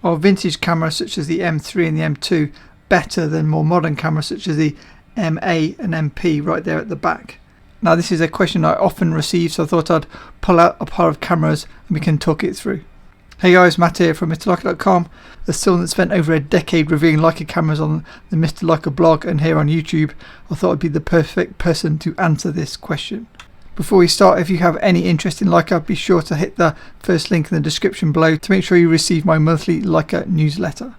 Are vintage cameras such as the M3 and the M2 better than more modern cameras such as the MA and MP right there at the back? Now this is a question I often receive, so I thought I'd pull out a pile of cameras and we can talk it through. Hey guys, Matt here from MrLeica.com. As someone that spent over a decade reviewing Leica cameras on the Mr. Leica blog and here on YouTube, I thought I'd be the perfect person to answer this question. Before we start, if you have any interest in Leica, be sure to hit the first link in the description below to make sure you receive my monthly Leica newsletter.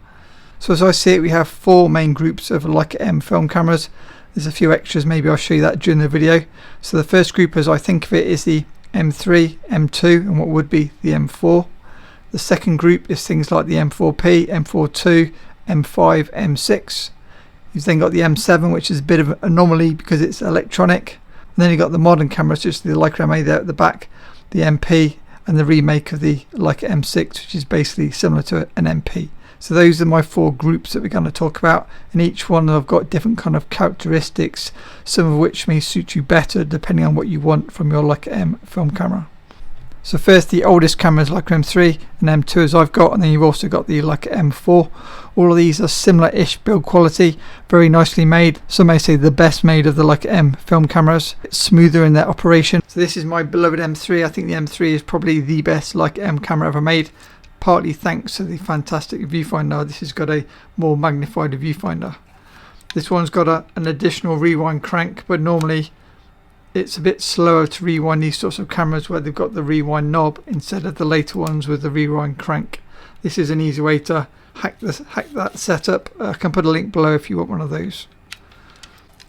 So as I see it, we have four main groups of Leica M film cameras. There's a few extras, maybe I'll show you that during the video. So the first group, as I think of it, is the M3, M2 and what would be the M4. The second group is things like the M4P, M42, M5, M6. You've then got the M7, which is a bit of an anomaly because it's electronic. And then you've got the modern cameras, just the Leica MA there at the back, the MP, and the remake of the Leica M6, which is basically similar to an MP. So those are my four groups that we're going to talk about, and each one I've got different kind of characteristics, some of which may suit you better depending on what you want from your Leica M film camera. So first, the oldest cameras, Leica M3 and M2 as I've got, and then you've also got the Leica M4. All of these are similar-ish build quality, very nicely made. Some may say the best made of the Leica M film cameras. It's smoother in their operation. So this is my beloved M3. I think the M3 is probably the best Leica M camera ever made, partly thanks to the fantastic viewfinder. This has got a more magnified viewfinder. This one's got an additional rewind crank, but normally it's a bit slower to rewind these sorts of cameras where they've got the rewind knob instead of the later ones with the rewind crank. This is an easy way to hack that setup. I can put a link below if you want one of those.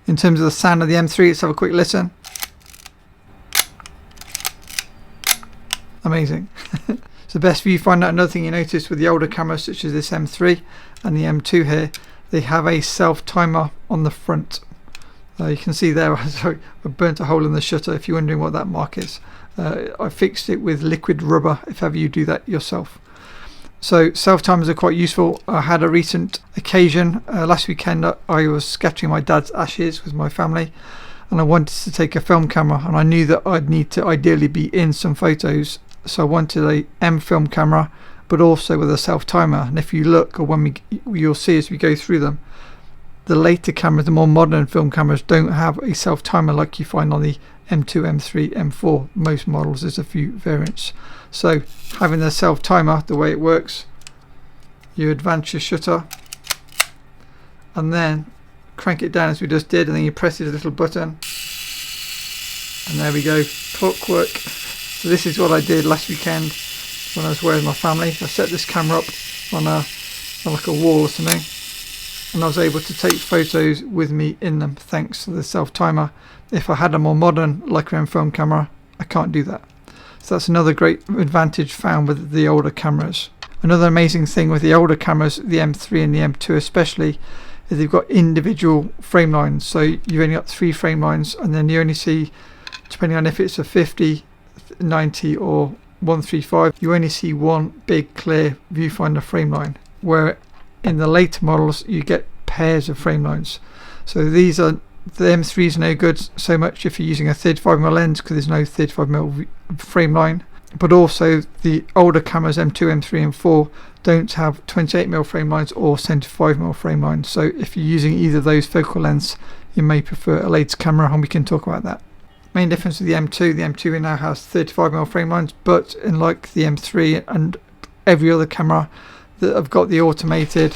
In terms of the sound of the M3, let's have a quick listen. Amazing. It's the best viewfinder. Another thing you notice with the older cameras such as this M3 and the M2 here, they have a self timer on the front. You can see there, sorry, I burnt a hole in the shutter if you're wondering what that mark is. I fixed it with liquid rubber if ever you do that yourself. So self timers are quite useful. I had a recent occasion last weekend. I was scattering my dad's ashes with my family and I wanted to take a film camera, and I knew that I'd need to ideally be in some photos, so I wanted a M film camera but also with a self timer. And if you look, or when you'll see as we go through them, the later cameras, the more modern film cameras, don't have a self timer like you find on the M2, M3, M4. Most models, there's a few variants. So having the self timer, the way it works, you advance your shutter and then crank it down as we just did, and then you press this little button and there we go, clockwork. So this is what I did last weekend when I was away with my family. I set this camera up on like a wall or something, and I was able to take photos with me in them thanks to the self timer. If I had a more modern Leica M film camera, I can't do that. So that's another great advantage found with the older cameras. Another amazing thing with the older cameras, the M3 and the M2 especially, is they've got individual frame lines. So you've only got 3 frame lines, and then you only see, depending on if it's a 50, 90 or 135, you only see one big clear viewfinder frame line, where in the later models you get pairs of frame lines. So these are, the M3 is no good so much if you're using a 35mm lens because there's no 35mm frame line, but also the older cameras M2, M3 and 4 don't have 28mm frame lines or 75mm frame lines. So if you're using either of those focal lengths, you may prefer a later camera, and we can talk about that. Main difference with the M2 now has 35mm frame lines, but unlike the M3 and every other camera that have got the automated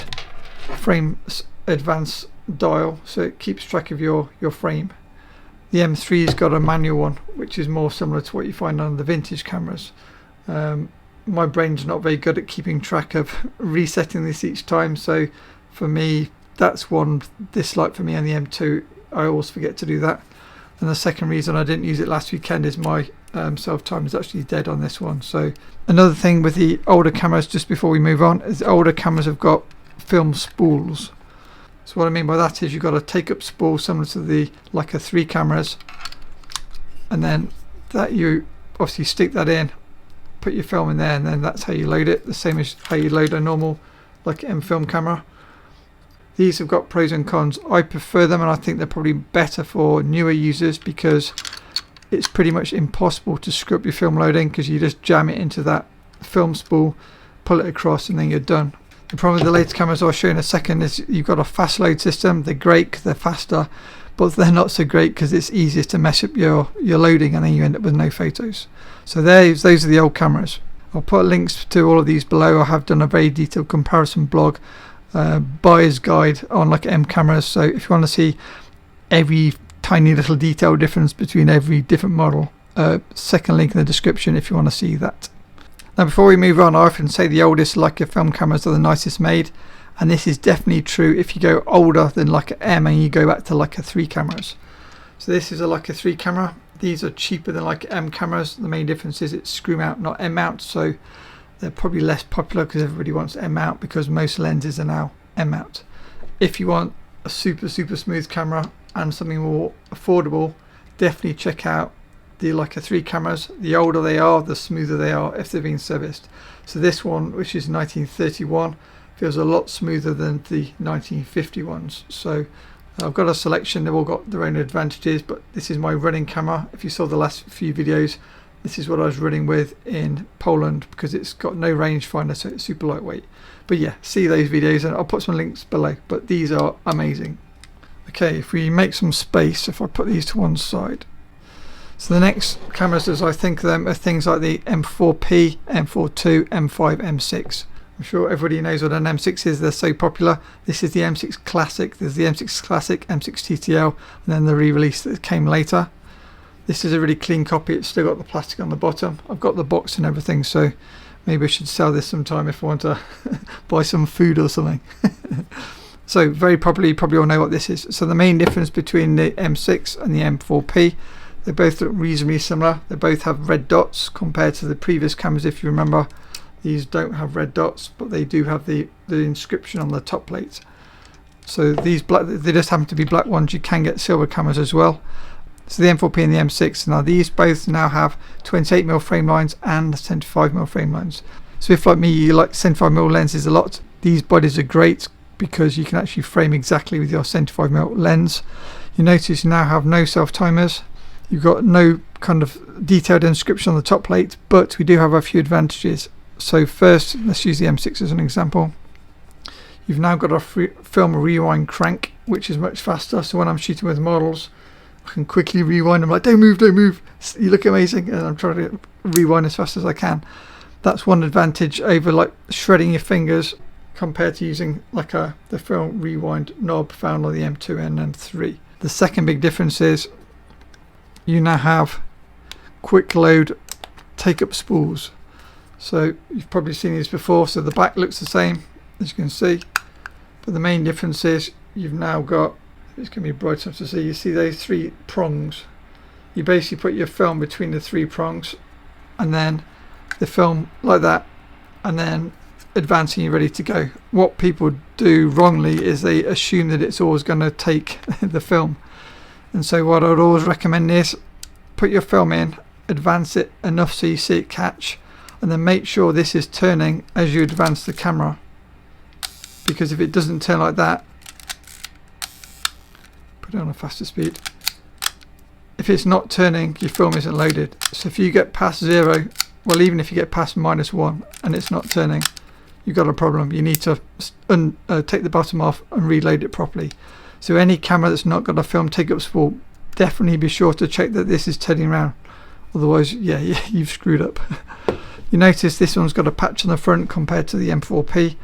frame advance dial, so it keeps track of your frame. The M3's got a manual one, which is more similar to what you find on the vintage cameras. My brain's not very good at keeping track of resetting this each time, so for me that's one dislike for me on the M2. I always forget to do that. And the second reason I didn't use it last weekend is my self timer is actually dead on this one. So another thing with the older cameras, just before we move on, is the older cameras have got film spools. So what I mean by that is you've got a take up spool similar to the Leica 3 cameras, and then that you obviously stick that in, put your film in there, and then that's how you load it, the same as how you load a normal Leica M film camera. These have got pros and cons. I prefer them, and I think they're probably better for newer users because it's pretty much impossible to screw up your film loading because you just jam it into that film spool, pull it across, and then you're done. The problem with the latest cameras I'll show you in a second is you've got a fast load system. They're great because they're faster, but they're not so great because it's easiest to mess up your loading and then you end up with no photos. So those are the old cameras. I'll put links to all of these below. I have done a very detailed comparison blog, buyer's guide on Leica M cameras. So if you want to see every tiny little detail difference between every different model, second link in the description if you want to see that. Now before we move on, I often say the oldest Leica film cameras are the nicest made, and this is definitely true if you go older than Leica M and you go back to Leica 3 cameras. So this is a Leica 3 camera. These are cheaper than Leica M cameras. The main difference is it's screw mount, not M mount, so they're probably less popular because everybody wants M mount because most lenses are now M mount. If you want a super smooth camera and something more affordable, definitely check out the Leica 3 cameras. The older they are, the smoother they are if they've been serviced. So this one, which is 1931, feels a lot smoother than the 1950 ones. So I've got a selection. They've all got their own advantages, but this is my running camera. If you saw the last few videos, this is what I was running with in Poland because it's got no rangefinder, so it's super lightweight. But yeah, see those videos and I'll put some links below, but these are amazing. Okay, if we make some space, if I put these to one side. So the next cameras as I think of them are things like the M4P, M42, M5, M6. I'm sure everybody knows what an M6 is, they're so popular. This is the M6 Classic, there's the M6 Classic, M6 TTL, and then the re-release that came later. This is a really clean copy, it's still got the plastic on the bottom. I've got the box and everything, so maybe I should sell this sometime if I want to buy some food or something. So very probably you probably all know what this is. So the main difference between the M6 and the M4P, they both look reasonably similar. They both have red dots compared to the previous cameras. If you remember, these don't have red dots, but they do have the inscription on the top plate. So these black, they just happen to be black ones. You can get silver cameras as well. So the M4P and the M6, now these both now have 28mm frame lines and 75mm frame lines. So if like me you like 75mm lenses a lot, these bodies are great because you can actually frame exactly with your 75mm lens. You notice you now have no self timers. You've got no kind of detailed inscription on the top plate, but we do have a few advantages. So first, let's use the M6 as an example. You've now got a film rewind crank, which is much faster. So when I'm shooting with models, I can quickly rewind. I'm like, don't move, don't move. You look amazing. And I'm trying to rewind as fast as I can. That's one advantage over like shredding your fingers compared to using like the film rewind knob found on the M2 and M3. The second big difference is you now have quick load take up spools. So you've probably seen these before, so the back looks the same as you can see, but the main difference is you've now got, it's going to be bright enough to see, you see those three prongs. You basically put your film between the three prongs and then the film like that, and then advancing, you're ready to go. What people do wrongly is they assume that it's always going to take the film, and so what I'd always recommend is put your film in, advance it enough so you see it catch, and then make sure this is turning as you advance the camera, because if it doesn't turn like that, put it on a faster speed, if it's not turning, your film isn't loaded. So if you get past 0, well, even if you get past -1 and it's not turning, you've got a problem. You need to take the bottom off and reload it properly. So any camera that's not got a film take up spool, definitely be sure to check that this is turning around, otherwise yeah you've screwed up. You notice this one's got a patch on the front compared to the M4P.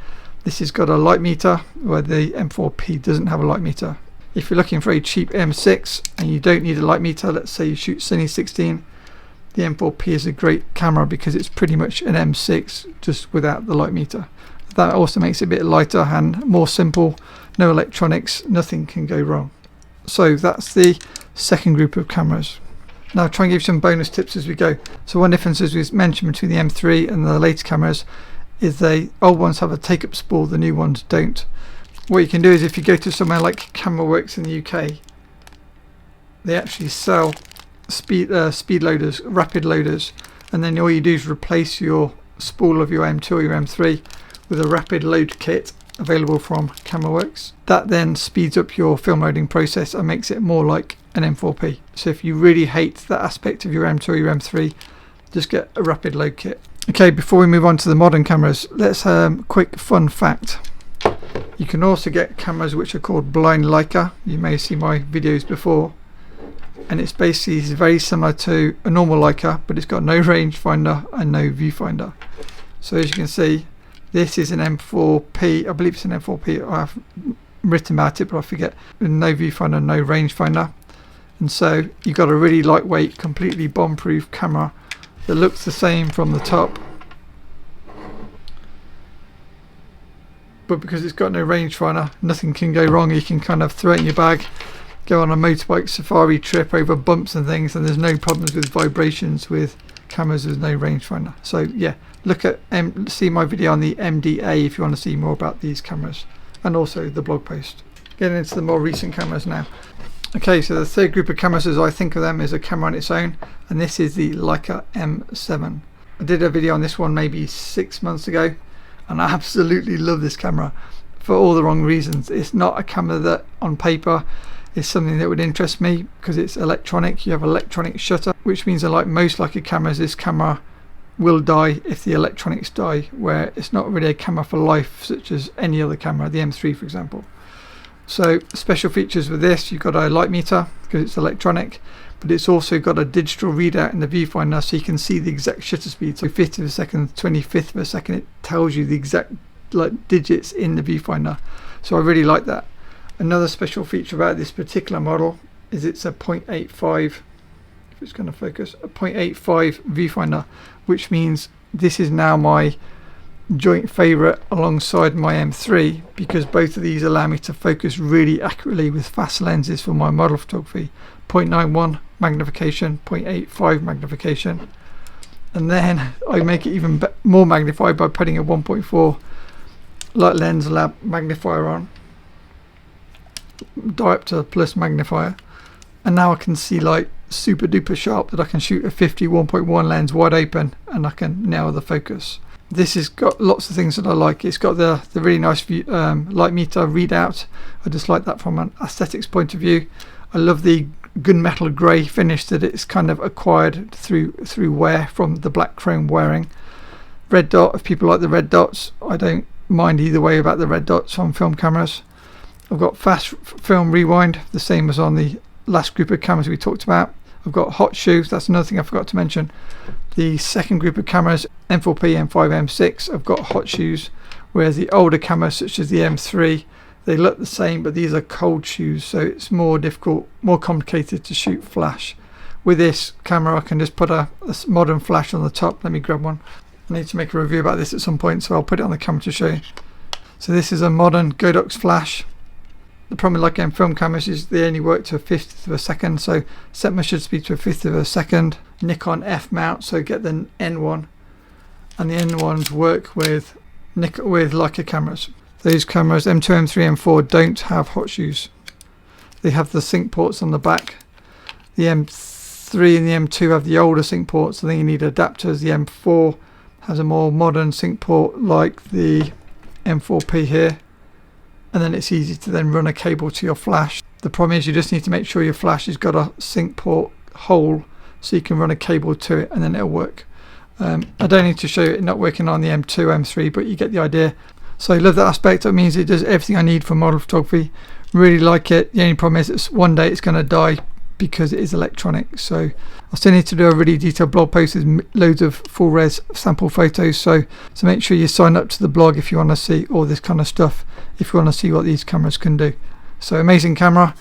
This has got a light meter where the M4P doesn't have a light meter. If you're looking for a cheap M6 and you don't need a light meter, let's say you shoot Cine 16, the M4P is a great camera because it's pretty much an M6 just without the light meter. That also makes it a bit lighter and more simple, no electronics, nothing can go wrong. So that's the second group of cameras. Now I'll try and give you some bonus tips as we go. So one difference, as we mentioned, between the M3 and the later cameras is the old ones have a take up spool, the new ones don't. What you can do is if you go to somewhere like Camera Works in the UK, they actually sell speed loaders, rapid loaders, and then all you do is replace your spool of your M2 or your M3 with a rapid load kit available from Camera Works. That then speeds up your film loading process and makes it more like an M4P. So if you really hate that aspect of your M2 or your M3, just get a rapid load kit. Okay, before we move on to the modern cameras, let's quick fun fact. You can also get cameras which are called blind Leica. You may have seen my videos before, and it's basically very similar to a normal Leica, but it's got no rangefinder and no viewfinder. So as you can see, this is an M4P, I believe it's an M4P, I have written about it but I forget, with no viewfinder, no rangefinder. And so you've got a really lightweight, completely bomb-proof camera that looks the same from the top, but because it's got no rangefinder, nothing can go wrong. You can kind of throw it in your bag, go on a motorbike safari trip over bumps and things, and there's no problems with vibrations with cameras with no rangefinder. So yeah, look at see my video on the MDA if you want to see more about these cameras, and also the blog post. Getting into the more recent cameras now. Okay, so the third group of cameras as I think of them is a camera on its own, and this is the Leica M7. I did a video on this one maybe 6 months ago, and I absolutely love this camera for all the wrong reasons. It's not a camera that on paper is something that would interest me because it's electronic. You have electronic shutter, which means unlike most Leica cameras, this camera will die if the electronics die, where it's not really a camera for life such as any other camera, the M3 for example. So special features with this, you've got a light meter because it's electronic, but it's also got a digital readout in the viewfinder, so you can see the exact shutter speed. So 50th of a second, 25th of a second, it tells you the exact digits in the viewfinder. So I really like that. Another special feature about this particular model is it's a 0.85, if it's going to focus, a 0.85 viewfinder, which means this is now my joint favorite alongside my M3, because both of these allow me to focus really accurately with fast lenses for my model photography. 0.91 magnification, 0.85 magnification, and then I make it even more magnified by putting a 1.4 light lens lab magnifier on, diopter plus magnifier, and now I can see like super duper sharp that I can shoot a 50 1.1 lens wide open and I can nail the focus. This has got lots of things that I like. It's got the really nice light meter readout. I just like that from an aesthetics point of view. I love the gunmetal grey finish that it's kind of acquired through wear from the black chrome wearing. Red dot, if people like the red dots, I don't mind either way about the red dots on film cameras. I've got fast film rewind, the same as on the last group of cameras we talked about. I've got hot shoes, that's another thing I forgot to mention. The second group of cameras, M4P, M5, M6, I've got hot shoes, whereas the older cameras such as the M3, they look the same, but these are cold shoes, so it's more difficult, more complicated to shoot flash. With this camera I can just put a modern flash on the top. Let me grab one. I need to make a review about this at some point, so I'll put it on the camera to show you. So this is a modern Godox flash. The problem with Leica film cameras is they only work to a 50th of a second, so set my shutter speed to a 50th of a second. Nikon F mount, so get the N1, and the N1s work with Leica cameras. Those cameras, M2, M3, M4, don't have hot shoes. They have the sync ports on the back. The M3 and the M2 have the older sync ports, so then you need adapters. The M4 has a more modern sync port like the M4P here, and then it's easy to then run a cable to your flash. The problem is you just need to make sure your flash has got a sync port hole so you can run a cable to it and then it'll work. I don't need to show it not working on the M2, M3, but you get the idea. So I love that aspect. That means it does everything I need for model photography. Really like it. The only problem is it's one day it's going to die because it is electronic. So I still need to do a really detailed blog post with loads of full res sample photos. So make sure you sign up to the blog if you want to see all this kind of stuff, if you want to see what these cameras can do. So amazing camera,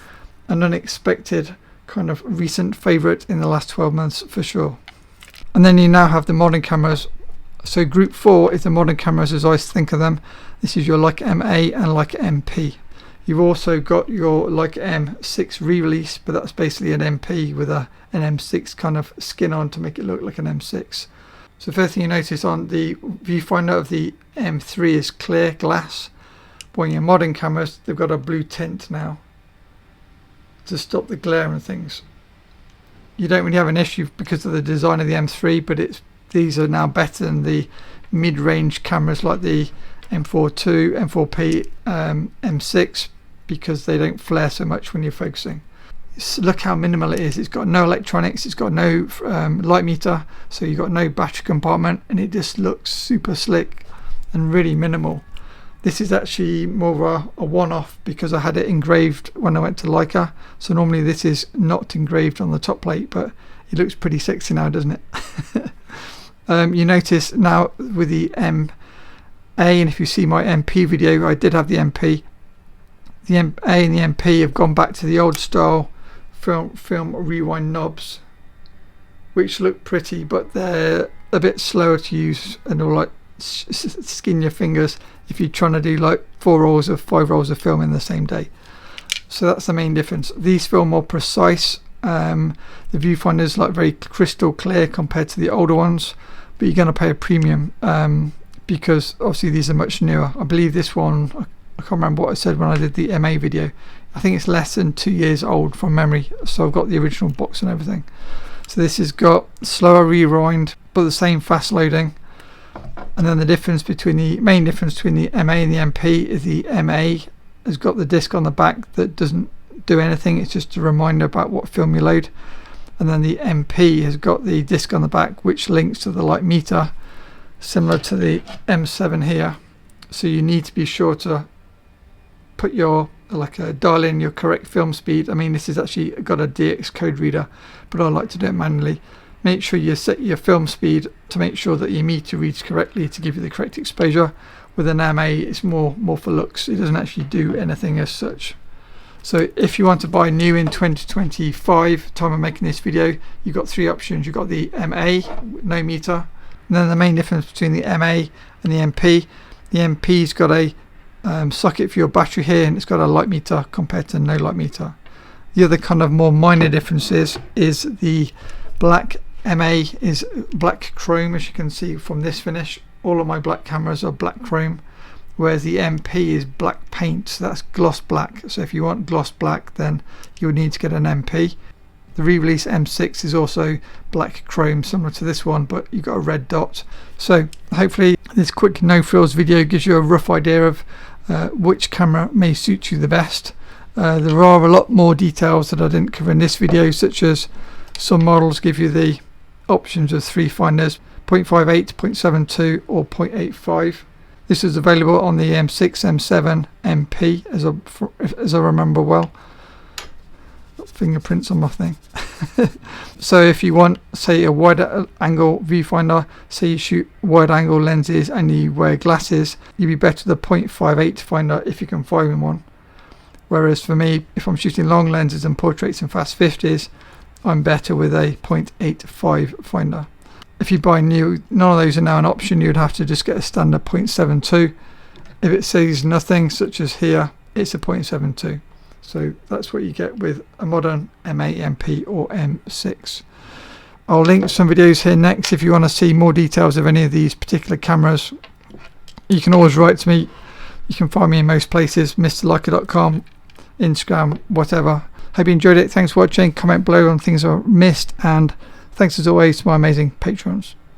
an unexpected kind of recent favorite in the last 12 months for sure. And then you now have the modern cameras. So group 4 is the modern cameras as I think of them. This is your Leica MA and Leica MP. You've also got your Leica M6 re-release, but that's basically an MP with an M6 kind of skin on to make it look like an M6. So first thing you notice on the viewfinder of the M3 is clear glass. But on your modern cameras, they've got a blue tint now to stop the glare and things. You don't really have an issue because of the design of the M3, but these are now better than the mid-range cameras like the M4 II, M4P, M6, because they don't flare so much when you're focusing. Look how minimal it is. It's got no electronics, it's got no light meter, so you've got no battery compartment, and it just looks super slick and really minimal. This is actually more of a one-off because I had it engraved when I went to Leica. So normally this is not engraved on the top plate, but it looks pretty sexy now, doesn't it? You notice now with the MA, and if you see my MP video, I did have the MP. The MA and the MP have gone back to the old style film rewind knobs, which look pretty, but they're a bit slower to use and will like skin your fingers if you're trying to do like 4 rolls or 5 rolls of film in the same day. So that's the main difference. These feel more precise. The viewfinder's like very crystal clear compared to the older ones, but you're going to pay a premium because obviously these are much newer. I believe this one, I can't remember what I said when I did the MA video. I think it's less than 2 years old from memory, so I've got the original box and everything. So this has got slower rewind but the same fast loading. And then the difference between the main difference between the MA and the MP is the MA has got the disc on the back that doesn't do anything, it's just a reminder about what film you load. And then the MP has got the disc on the back which links to the light meter, similar to the M7 here. So you need to be sure to put your dial in your correct film speed. I mean, this has actually got a DX code reader, but I like to do it manually. Make sure you set your film speed to make sure that your meter reads correctly to give you the correct exposure. With an MA, it's more for looks. It doesn't actually do anything as such. So if you want to buy new in 2025, time of making this video, you've got 3 options. You've got the MA, no meter, and then the main difference between the MA and the MP. The MP's got a socket for your battery here, and it's got a light meter compared to no light meter. The other kind of more minor differences is the black MA is black chrome, as you can see from this finish. All of my black cameras are black chrome, whereas the MP is black paint, so that's gloss black. So if you want gloss black, then you would need to get an MP. The re-release M6 is also black chrome, similar to this one, but you've got a red dot. So hopefully this quick no frills video gives you a rough idea of which camera may suit you the best. There are a lot more details that I didn't cover in this video, such as some models give you the options of 3 finders, 0.58, 0.72 or 0.85. This is available on the M6, M7, MP as I remember well. Got fingerprints on my thing. So if you want, say, a wide angle viewfinder, say you shoot wide angle lenses and you wear glasses, you'd be better the 0.58 finder if you can find one. Whereas for me, if I'm shooting long lenses and portraits and fast 50s, I'm better with a 0.85 finder. If you buy new, none of those are now an option. You'd have to just get a standard 0.72. If it says nothing, such as here, it's a 0.72. So that's what you get with a modern MA, MP or M6. I'll link some videos here next if you want to see more details of any of these particular cameras. You can always write to me. You can find me in most places, mrleica.com, Instagram, whatever. Hope you enjoyed it. Thanks for watching. Comment below on things I missed, and thanks as always to my amazing patrons.